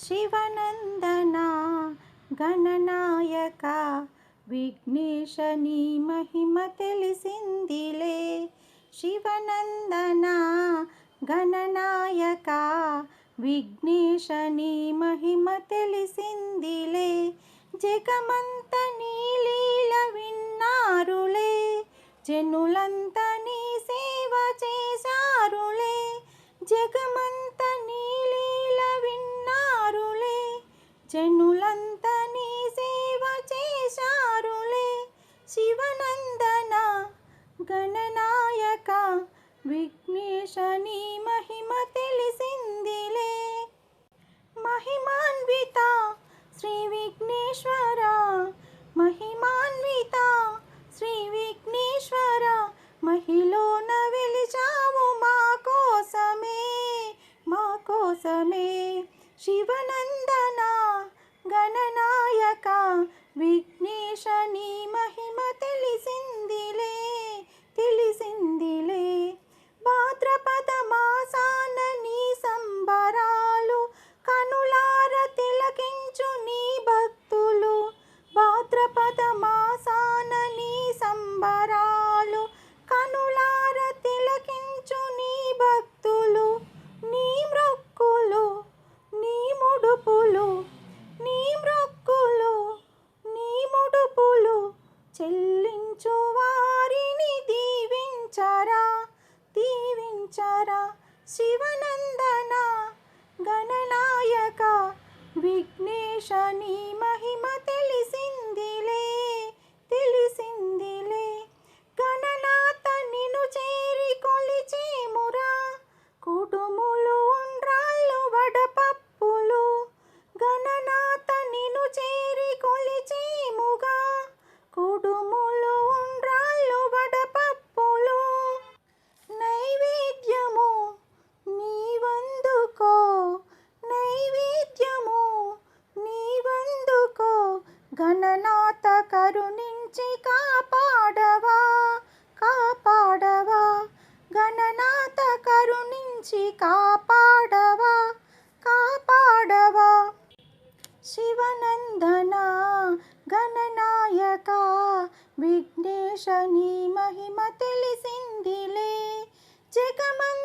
శివనందనా గణనాయక విఘ్నేశ నీ మహిమ తెలిసిందిలే. శివనందనా గణనాయక విఘ్నేశ నీ మహిమ తెలిసిందిలే. జగమంత నీ లీల విన్నారులే, జనులంత నీ సేవ చేశారులే. జగమంత నీ లీల విన్నారులే, జనులంత నీ సేవ చేశారులే. శివనందన గణనాయక విఘ్నేశ నీ మహిమ తెలిసిందిలే. మహిమాన్విత శ్రీ విఘ్నేశ్వర, మహిమాన్విత శ్రీ విఘ్నేశ్వర, మహిలోన వెలిచావు మా కోసమే, మా కోసమే. శివనందన గణనాయక విఘ్నేశ నీ మహిమ తెలిసిందిలే, తెలిసిందిలే. భాద్రపద మాసాన నీ సంబరాలు కనులార తిలకించు నీ భక్తులు. భాద్రపద మాసాన నీ సంబరాలు కనులార తిలకించు నీ భక్తులు. నీ మ్రొక్కులు నీ ముడుపులు, నీ మ్రొక్కులు నీ ముడుపులు చెల్లించు వారిని దీవించరా, దీవించరా. శివనందన గణనాయక విఘ్నేశ నీ మహిమ తెలిసిందిలే, తెలిసిందిలే. గణనాథ నిన్ను చేరి కొలిచేమురా, కుడుములు ఉండ్రాళ్ళు వడపప్పులు. గణనాథ నిన్ను చేరి కొలిచేముగా, కుడుములు ఉండ్రాళ్ళు వడపప్పులు. నైవేద్యము నీవందుకో, నైవేద్యము నీవందుకో. గణనాథ కరుణించి కాపాడవా, కాపాడవా. గణనాథ కరుణించి కాపాడవా, కాపాడవా. శివనందన గణనాయక విఘ్నేశ నీ మహిమ తెలిసిందిలే. జగమంత